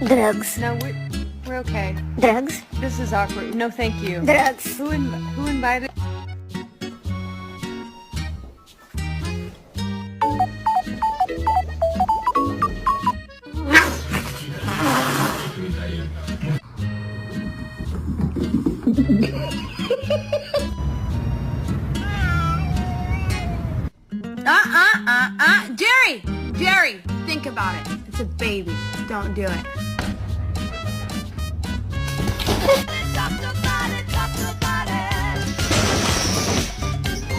Drugs. No, we're okay. Drugs. This is awkward. No, thank you. Drugs. Who invited? Jerry, think about it. It's a baby. Don't do it.